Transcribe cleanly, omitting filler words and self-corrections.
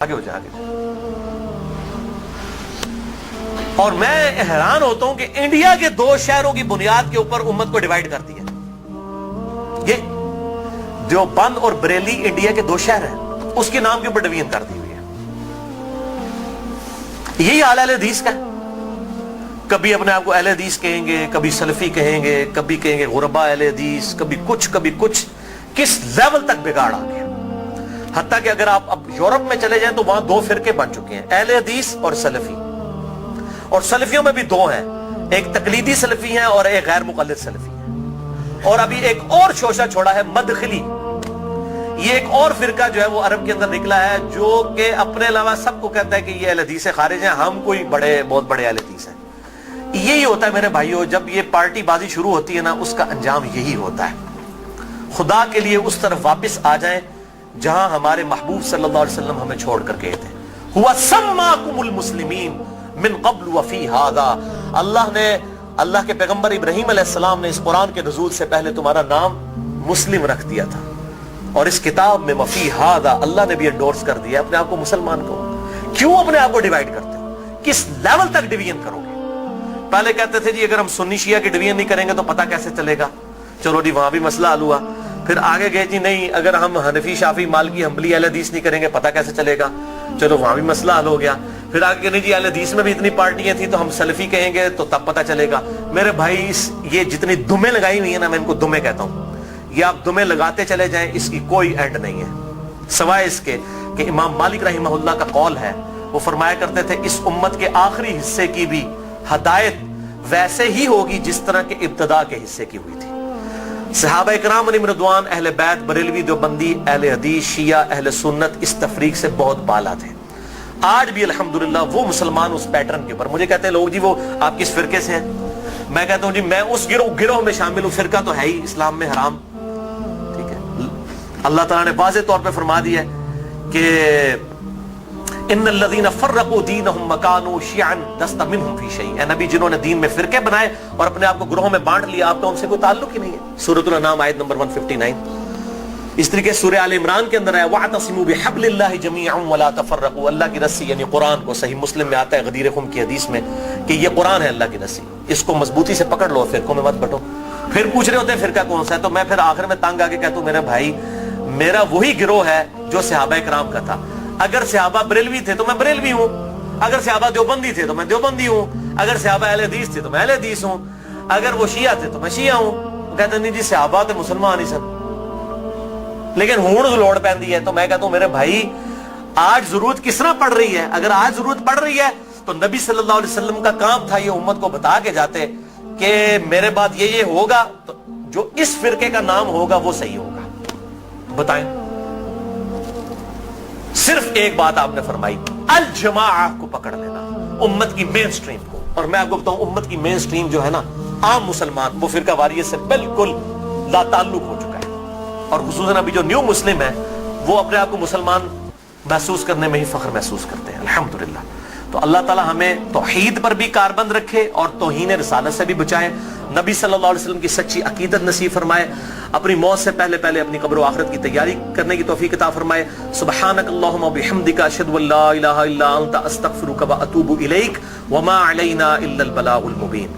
آگے ہو جائے آگے. اور میں حیران ہوتا ہوں کہ انڈیا کے 2 شہروں کی بنیاد کے اوپر امت کو ڈیوائیڈ کر دیا. یہ دیوبند اور بریلی انڈیا کے 2 شہر ہیں, اس کے نام کے اوپر ڈویژن کر دی ہوئی ہے. یہی حال اہل حدیث کا ہے. کبھی اپنے آپ کو اہل حدیث کہیں گے, کبھی سلفی کہیں گے, کبھی کہیں گے غربا اہل حدیث, کبھی کچھ. کس لیول تک بگاڑ آ گیا. حتیٰ کہ اگر آپ اب یورپ میں چلے جائیں تو وہاں 2 فرقے بن چکے ہیں, اہل حدیث اور سلفی. اور سلفیوں میں بھی 2 ہیں, ایک تقلیدی سلفی ہیں اور ایک غیر مقلد سلفی ہیں. اور ابھی ایک اور شوشہ چھوڑا ہے مدخلی. یہ ایک اور فرقہ جو ہے وہ عرب کے اندر نکلا ہے, جو کہ اپنے علاوہ سب کو کہتا ہے کہ یہ اہل حدیث سے خارج ہیں, ہم کوئی بہت بڑے اہل حدیث ہیں. یہی ہوتا ہے میرے بھائیوں, جب یہ پارٹی بازی شروع ہوتی ہے نا, اس کا انجام یہی ہوتا ہے. خدا کے لیے اس طرف واپس آ جائیں جہاں ہمارے محبوب صلی اللہ علیہ وسلم ہمیں چھوڑ کر گئے تھے. ہوا سماکم المسلمین من قبل وفی ھذا. اللہ کے پیغمبر ابراہیم علیہ السلام نے اس قرآن کے نزول سے پہلے تمہارا نام مسلم رکھ دیا تھا, اور اس کتاب میں وفی ھذا اللہ نے بھی انڈورس کر دیا اپنے آپ کو مسلمان کو. کیوں اپنے آپ کو ڈیوائیڈ کرتے ہو؟ کس لیول تک ڈویژن کرو گے؟ پہلے کہتے تھے جی اگر ہم سنی شیعہ کی ڈویژن نہیں کریں گے تو پتہ کیسے چلے گا, چلو جی وہاں بھی مسئلہ حل ہوا. پھر آگے گئے جی نہیں اگر ہم حنفی شافعی مالکی حنبلی اہل حدیث نہیں کریں گے پتہ کیسے چلے گا, چلو وہاں بھی مسئلہ حل ہو گیا. پھر آگے کہ نہیں جی اہل حدیث میں بھی اتنی پارٹیاں تھیں تو ہم سلفی کہیں گے تو تب پتہ چلے گا. میرے بھائی یہ جتنی دمیں لگائی ہوئی ہیں نا, میں ان کو دمیں کہتا ہوں, یہ آپ دمیں لگاتے چلے جائیں, اس کی کوئی اینڈ نہیں ہے, سوائے اس کے کہ امام مالک رحمہ اللہ کا قول ہے, وہ فرمایا کرتے تھے اس امت کے آخری حصے کی بھی ہدایت ویسے ہی ہوگی جس طرح کے ابتدا کے حصے کی ہوئی تھی. صحابہ اکرام علیہم رضوان, اہل بیت, بریلوی, دیوبندی, اہل حدیث, شیعہ, اہل سنت اس تفریق سے بہت بالا تھے. آج بھی الحمدللہ وہ مسلمان اس پیٹرن کے اوپر. مجھے کہتے ہیں لوگ جی وہ آپ کس فرقے سے ہیں؟ میں کہتا ہوں جی میں اس گروہ میں شامل ہوں. فرقہ تو ہے ہی اسلام میں حرام, ٹھیک ہے. اللہ تعالیٰ نے واضح طور پہ فرما دیا ہے کہ ان الذین فرقوا دینہم وکانوا شیعا لست منہم فی شیء. اے نبی جنہوں نے دین میں فرقے بنائے اور اپنے آپ کو گروہوں میں بانٹ لیا, آپ کا ان سے کوئی تعلق ہی نہیں ہے. سورۃ الانعام آیت نمبر 159. اس طریقے سورہ آل عمران کے اندر ہے واعتصموا بحبل اللہ جميعا ولا تفرقوا. اللہ کی رسی یعنی قرآن کو, صحیح مسلم میں آتا ہے غدیر خم کی حدیث میں کہ یہ قرآن ہے اللہ کی رسی, اس کو مضبوطی سے پکڑ لو, فرقوں میں مت بٹو. پھر پوچھ رہے ہوتے ہیں فرقہ کون سا ہے, تو میں پھر آخر میں تنگ آ کے کہتا ہوں میرے بھائی میرا وہی گروہ ہے جو صحابہ کرام کا تھا. اگر صحابہ بریلوی تھے تو میں بریلوی ہوں, اگر صحابہ دیوبندی تھے تو میں دیوبندی ہوں, اگر صحابہ اہل حدیث تھے تو میں اہل حدیث ہوں, اگر وہ شیعہ تھے تو میں شیعہ ہوں. کہتے نہیں جی صحابہ تے مسلمان ہی سب, لیکن ہون لوڑ پیندی ہے. تو میں کہتا ہوں میرے بھائی آج ضرورت کس طرح پڑ رہی ہے؟ اگر آج ضرورت پڑ رہی ہے تو نبی صلی اللہ علیہ وسلم کا کام تھا یہ امت کو بتا کے جاتے کہ میرے بعد یہ ہوگا, تو جو اس فرقے کا نام ہوگا وہ صحیح ہوگا. بتائیں, صرف ایک بات آپ نے فرمائی, الجماعہ کو پکڑ لینا, امت کی مین سٹریم کو. اور میں آپ کو بتاؤں امت کی مین سٹریم جو ہے نا, عام مسلمان, وہ فرقہ واریت سے بالکل لا تعلق ہو چکا ہے. اور خصوصاً ابھی جو نیو مسلم ہے وہ اپنے آپ کو مسلمان محسوس کرنے میں ہی فخر محسوس کرتے ہیں الحمدللہ. تو اللہ تعالی ہمیں توحید پر بھی کاربند رکھے اور توہین رسالت سے بھی بچائے, نبی صلی اللہ علیہ وسلم کی سچی عقیدت نصیب فرمائے, اپنی موت سے پہلے اپنی قبر و آخرت کی تیاری کرنے کی توفیق عطا فرمائے. سبحانک اللہم وبحمدک اشہد ان لا الہ الا انت استغفرک واتوب الیک وما علینا الا البلاغ المبین.